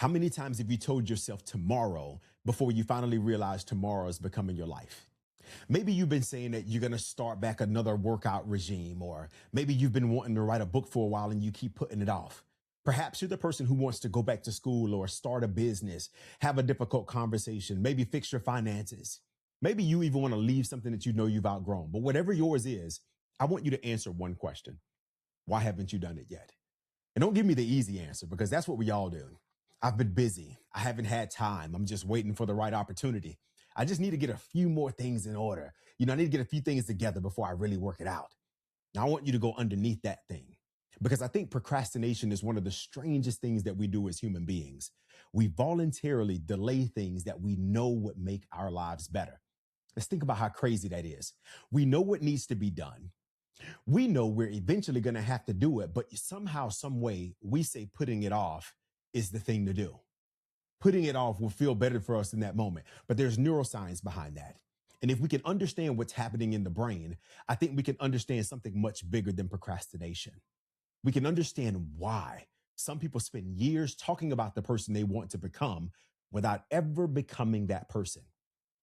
How many times have you told yourself tomorrow before you finally realize tomorrow is becoming your life? Maybe you've been saying that you're going to start back another workout regime, or maybe you've been wanting to write a book for a while and you keep putting it off. Perhaps you're the person who wants to go back to school or start a business, have a difficult conversation, maybe fix your finances. Maybe you even want to leave something that you know you've outgrown. But whatever yours is, I want you to answer one question. Why haven't you done it yet? And don't give me the easy answer, because that's what we all do. I've been busy. I haven't had time. I'm just waiting for the right opportunity. I just need to get a few more things in order. I need to get a few things together before I really work it out. Now, I want you to go underneath that thing, because I think procrastination is one of the strangest things that we do as human beings. We voluntarily delay things that we know would make our lives better. Let's think about how crazy that is. We know what needs to be done. We know we're eventually going to have to do it, but somehow, some way, we say putting it off is the thing to do. Putting it off will feel better for us in that moment, but there's neuroscience behind that. And if we can understand what's happening in the brain, I think we can understand something much bigger than procrastination. We can understand why some people spend years talking about the person they want to become without ever becoming that person.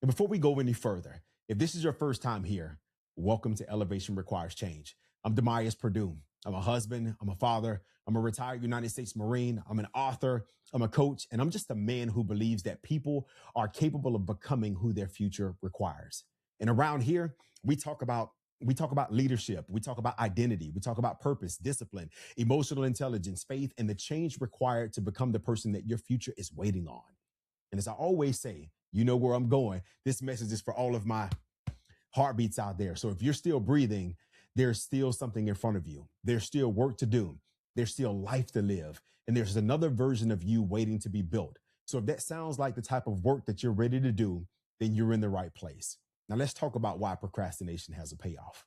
And before we go any further, if this is your first time here, welcome to Elevation Requires Change. I'm Demarius Perdue. I'm a husband, I'm a father, I'm a retired United States Marine, I'm an author, I'm a coach, and I'm just a man who believes that people are capable of becoming who their future requires. And around here, we talk about leadership, we talk about identity, we talk about purpose, discipline, emotional intelligence, faith, and the change required to become the person that your future is waiting on. And as I always say, you know where I'm going. This message is for all of my heartbeats out there. So if you're still breathing, there's still something in front of you. There's still work to do. There's still life to live. And there's another version of you waiting to be built. So if that sounds like the type of work that you're ready to do, then you're in the right place. Now let's talk about why procrastination has a payoff.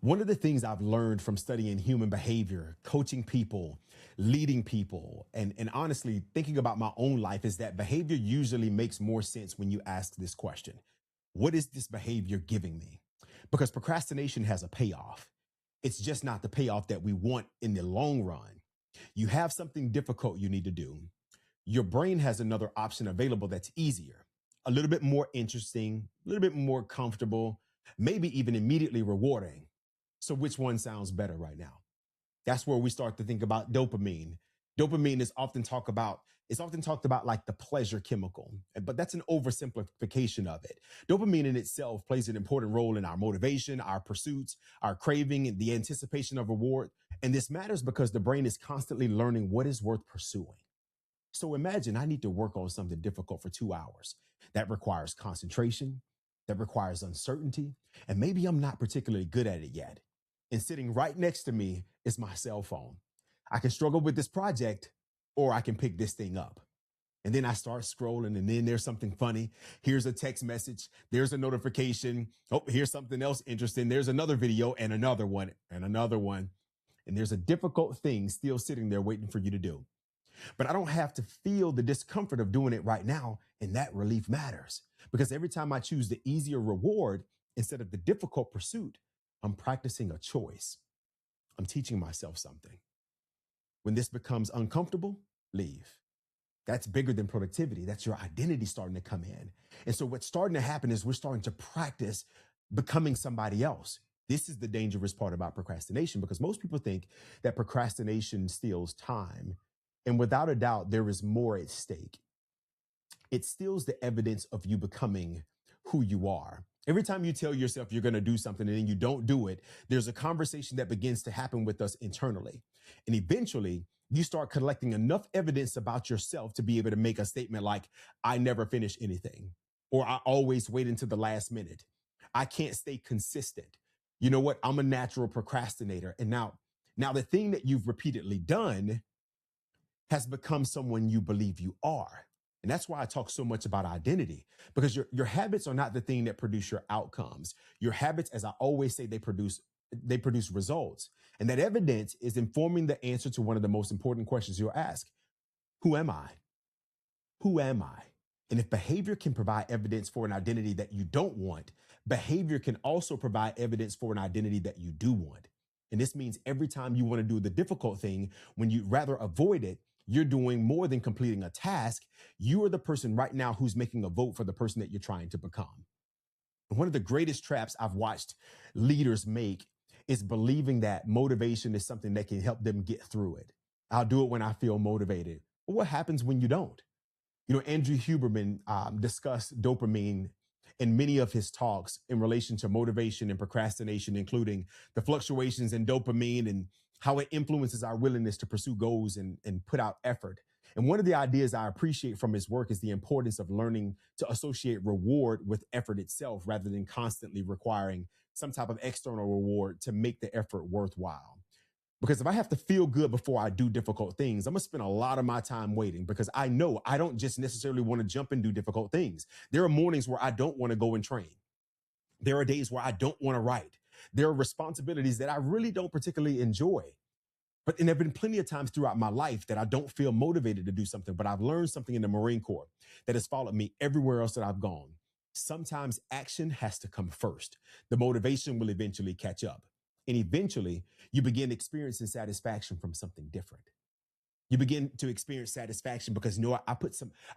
One of the things I've learned from studying human behavior, coaching people, leading people, and honestly thinking about my own life is that behavior usually makes more sense when you ask this question. What is this behavior giving me? Because procrastination has a payoff. It's just not the payoff that we want in the long run. You have something difficult you need to do. Your brain has another option available that's easier, a little bit more interesting, a little bit more comfortable, maybe even immediately rewarding. So which one sounds better right now? That's where we start to think about dopamine. Dopamine is often talked about like the pleasure chemical, but that's an oversimplification of it. Dopamine in itself plays an important role in our motivation, our pursuits, our craving, and the anticipation of reward. And this matters because the brain is constantly learning what is worth pursuing. So imagine I need to work on something difficult for 2 hours. That requires concentration, that requires uncertainty, and maybe I'm not particularly good at it yet. And sitting right next to me is my cell phone. I can struggle with this project, or I can pick this thing up. And then I start scrolling, and then there's something funny. Here's a text message. There's a notification. Oh, here's something else interesting. There's another video and another one and another one. And there's a difficult thing still sitting there waiting for you to do. But I don't have to feel the discomfort of doing it right now. And that relief matters, because every time I choose the easier reward instead of the difficult pursuit, I'm practicing a choice. I'm teaching myself something. When this becomes uncomfortable, leave. That's bigger than productivity. That's your identity starting to come in. And so what's starting to happen is we're starting to practice becoming somebody else. This is the dangerous part about procrastination, because most people think that procrastination steals time. And without a doubt, there is more at stake. It steals the evidence of you becoming who you are. Every time you tell yourself you're going to do something and then you don't do it, there's a conversation that begins to happen with us internally. And eventually, you start collecting enough evidence about yourself to be able to make a statement like, I never finish anything, or I always wait until the last minute. I can't stay consistent. You know what? I'm a natural procrastinator. And now the thing that you've repeatedly done has become someone you believe you are. And that's why I talk so much about identity, because your habits are not the thing that produce your outcomes. Your habits, as I always say, they produce results. And that evidence is informing the answer to one of the most important questions you'll ask. Who am I? Who am I? And if behavior can provide evidence for an identity that you don't want, behavior can also provide evidence for an identity that you do want. And this means every time you want to do the difficult thing, when you'd rather avoid it, You're doing more than completing a task. You are the person right now who's making a vote for the person that you're trying to become. One of the greatest traps I've watched leaders make is believing that motivation is something that can help them get through it. I'll do it when I feel motivated. But what happens when you don't? Andrew Huberman discussed dopamine in many of his talks in relation to motivation and procrastination, including the fluctuations in dopamine and how it influences our willingness to pursue goals and put out effort. And one of the ideas I appreciate from his work is the importance of learning to associate reward with effort itself rather than constantly requiring some type of external reward to make the effort worthwhile. Because if I have to feel good before I do difficult things, I'm gonna spend a lot of my time waiting because I know I don't just necessarily want to jump and do difficult things. There are mornings where I don't want to go and train. There are days where I don't want to write. There are responsibilities that I really don't particularly enjoy. But and there have been plenty of times throughout my life that I don't feel motivated to do something, but I've learned something in the Marine Corps that has followed me everywhere else that I've gone. Sometimes action has to come first. The motivation will eventually catch up. And eventually, you begin experiencing satisfaction from something different. You begin to experience satisfaction because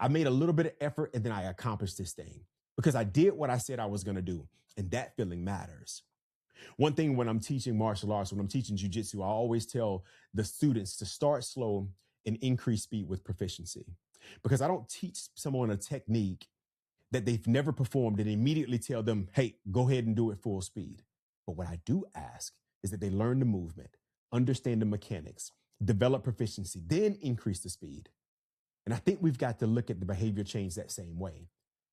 I made a little bit of effort and then I accomplished this thing because I did what I said I was going to do. And that feeling matters. One thing when I'm teaching martial arts, when I'm teaching jujitsu, I always tell the students to start slow and increase speed with proficiency. Because I don't teach someone a technique that they've never performed and immediately tell them, hey, go ahead and do it full speed. But what I do ask is that they learn the movement, understand the mechanics, develop proficiency, then increase the speed. And I think we've got to look at the behavior change that same way.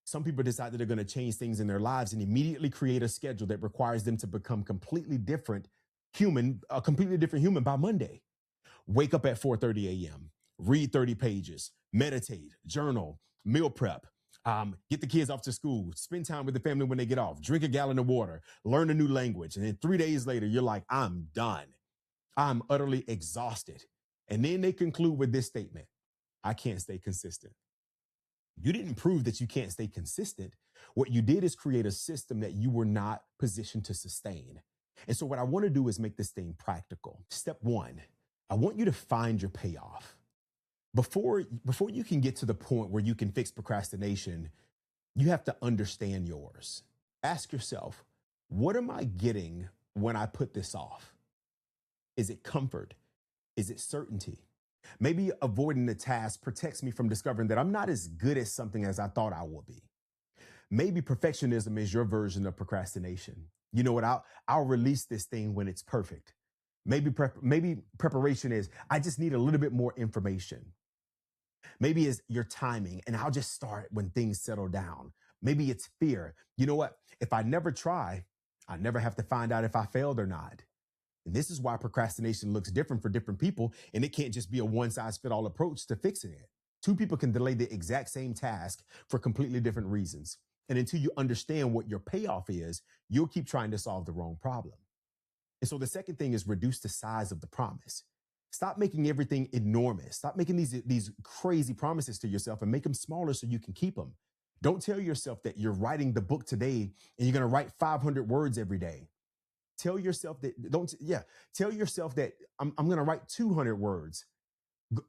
Some people decide that they're going to change things in their lives and immediately create a schedule that requires them to become a completely different human by Monday. Wake up at 4:30 a.m., read 30 pages, meditate, journal, meal prep, get the kids off to school, spend time with the family when they get off, drink a gallon of water, learn a new language. And then 3 days later, you're like, I'm done. I'm utterly exhausted. And then they conclude with this statement: I can't stay consistent. You didn't prove that you can't stay consistent. What you did is create a system that you were not positioned to sustain. And so, what I want to do is make this thing practical. Step one, I want you to find your payoff. Before you can get to the point where you can fix procrastination, you have to understand yours. Ask yourself, what am I getting when I put this off? Is it comfort? Is it certainty? Maybe avoiding the task protects me from discovering that I'm not as good at something as I thought I would be. Maybe perfectionism is your version of procrastination. You know what? I'll release this thing when it's perfect. Maybe preparation is I just need a little bit more information. Maybe it's your timing, and I'll just start when things settle down. Maybe it's fear. You know what? If I never try, I never have to find out if I failed or not. And this is why procrastination looks different for different people, and it can't just be a one size fit all approach to fixing it. Two people can delay the exact same task for completely different reasons. And until you understand what your payoff is, you'll keep trying to solve the wrong problem. And so the second thing is reduce the size of the promise. Stop making everything enormous. Stop making these crazy promises to yourself and make them smaller so you can keep them. Don't tell yourself that you're writing the book today and you're going to write 500 words every day. Tell yourself that tell yourself that I'm going to write 200 words.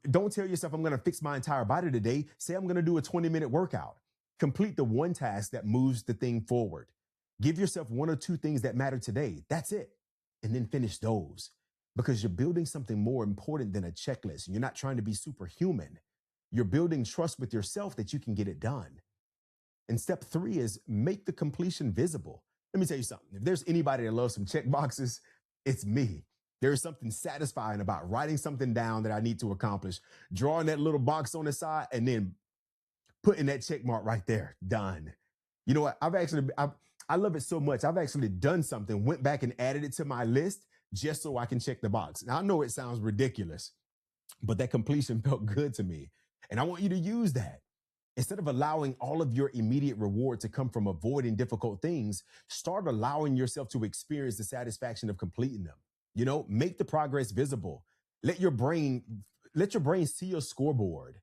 Don't tell yourself I'm going to fix my entire body today. Say I'm going to do a 20-minute workout. Complete the one task that moves the thing forward. Give yourself one or two things that matter today. That's it. And then finish those because you're building something more important than a checklist. You're not trying to be superhuman. You're building trust with yourself that you can get it done. And step three is make the completion visible. Let me tell you something. If there's anybody that loves some check boxes, it's me. There is something satisfying about writing something down that I need to accomplish, drawing that little box on the side, and then putting that check mark right there. Done. You know what? I love it so much. I've actually done something, went back and added it to my list just so I can check the box. Now, I know it sounds ridiculous, but that completion felt good to me. And I want you to use that. Instead of allowing all of your immediate reward to come from avoiding difficult things, start allowing yourself to experience the satisfaction of completing them. Make the progress visible. Let your brain see your scoreboard.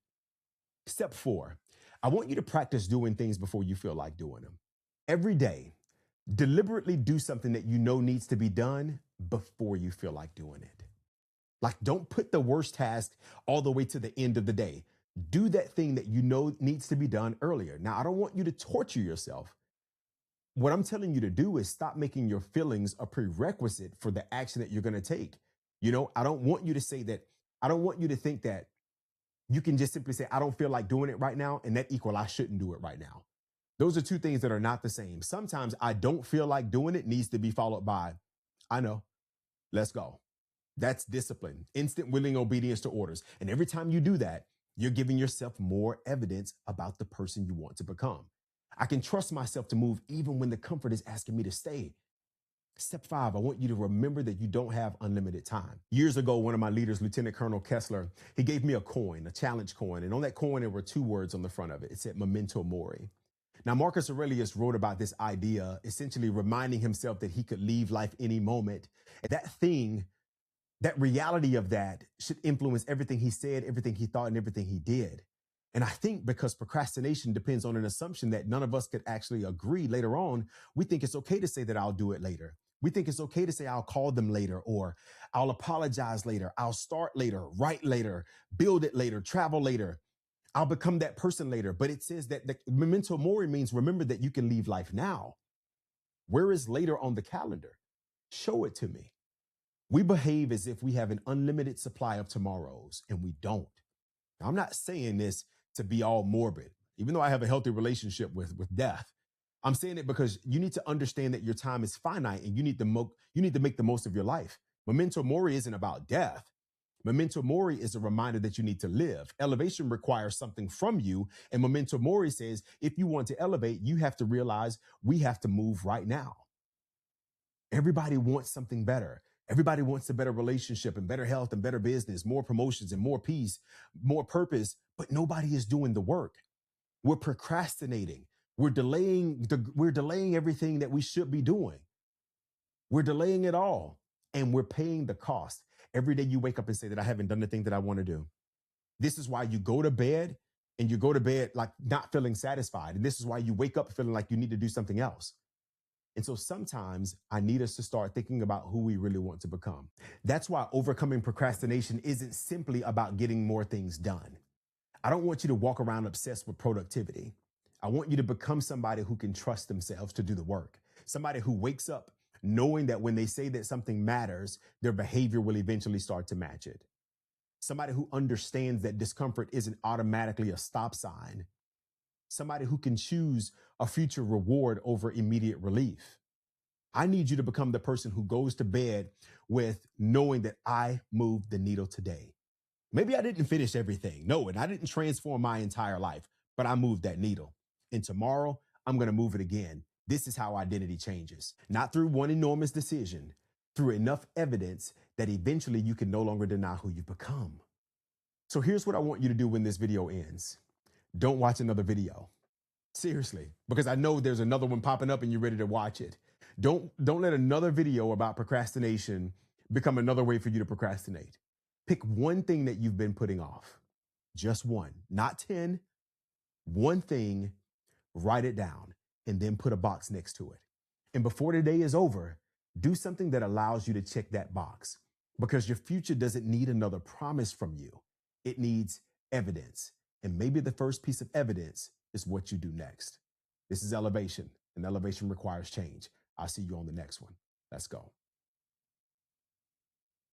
Step four, I want you to practice doing things before you feel like doing them. Every day, deliberately do something that you know needs to be done before you feel like doing it. Like, don't put the worst task all the way to the end of the day. Do that thing that you know needs to be done earlier. Now, I don't want you to torture yourself. What I'm telling you to do is stop making your feelings a prerequisite for the action that you're going to take. I don't want you to say that. I don't want you to think that you can just simply say, I don't feel like doing it right now, and that equal I shouldn't do it right now. Those are two things that are not the same. Sometimes I don't feel like doing it needs to be followed by, I know, let's go. That's discipline, instant willing obedience to orders. And every time you do that, you're giving yourself more evidence about the person you want to become. I can trust myself to move even when the comfort is asking me to stay. Step 5, I want you to remember that you don't have unlimited time. Years ago, one of my leaders, Lieutenant Colonel Kessler, he gave me a coin, a challenge coin. And on that coin, there were 2 words on the front of it. It said Memento Mori. Now, Marcus Aurelius wrote about this idea, essentially reminding himself that he could leave life any moment. And that reality of that should influence everything he said, everything he thought, and everything he did. And I think because procrastination depends on an assumption that none of us could actually agree later on, we think it's okay to say that I'll do it later. We think it's okay to say I'll call them later, or I'll apologize later, I'll start later, write later, build it later, travel later. I'll become that person later. But it says that the memento mori means remember that you can leave life now. Where is later on the calendar? Show it to me. We behave as if we have an unlimited supply of tomorrows, and we don't. Now, I'm not saying this to be all morbid, even though I have a healthy relationship with death. I'm saying it because you need to understand that your time is finite and you need to make the most of your life. Memento mori isn't about death. Memento mori is a reminder that you need to live. Elevation requires something from you. And memento mori says, if you want to elevate, you have to realize we have to move right now. Everybody wants something better. Everybody wants a better relationship and better health and better business, more promotions and more peace, more purpose, but nobody is doing the work. We're procrastinating. We're delaying everything that we should be doing. We're delaying it all, and we're paying the cost. Every day you wake up and say that I haven't done the thing that I want to do. This is why you go to bed and you go to bed like not feeling satisfied. And this is why you wake up feeling like you need to do something else. And so sometimes I need us to start thinking about who we really want to become. That's why overcoming procrastination isn't simply about getting more things done. I don't want you to walk around obsessed with productivity. I want you to become somebody who can trust themselves to do the work. Somebody who wakes up knowing that when they say that something matters, their behavior will eventually start to match it. Somebody who understands that discomfort isn't automatically a stop sign. Somebody who can choose a future reward over immediate relief. I need you to become the person who goes to bed with knowing that I moved the needle today. Maybe I didn't finish everything. No, and I didn't transform my entire life, but I moved that needle. And tomorrow, I'm going to move it again. This is how identity changes. Not through one enormous decision, through enough evidence that eventually you can no longer deny who you've become. So here's what I want you to do when this video ends. Don't watch another video. Seriously, because I know there's another one popping up and you're ready to watch it. Don't let another video about procrastination become another way for you to procrastinate. Pick one thing that you've been putting off. Just one, not 10. One thing, write it down, and then put a box next to it. And before the day is over, do something that allows you to check that box, because your future doesn't need another promise from you. It needs evidence. And maybe the first piece of evidence is what you do next. This is elevation, and elevation requires change. I'll see you on the next one. Let's go.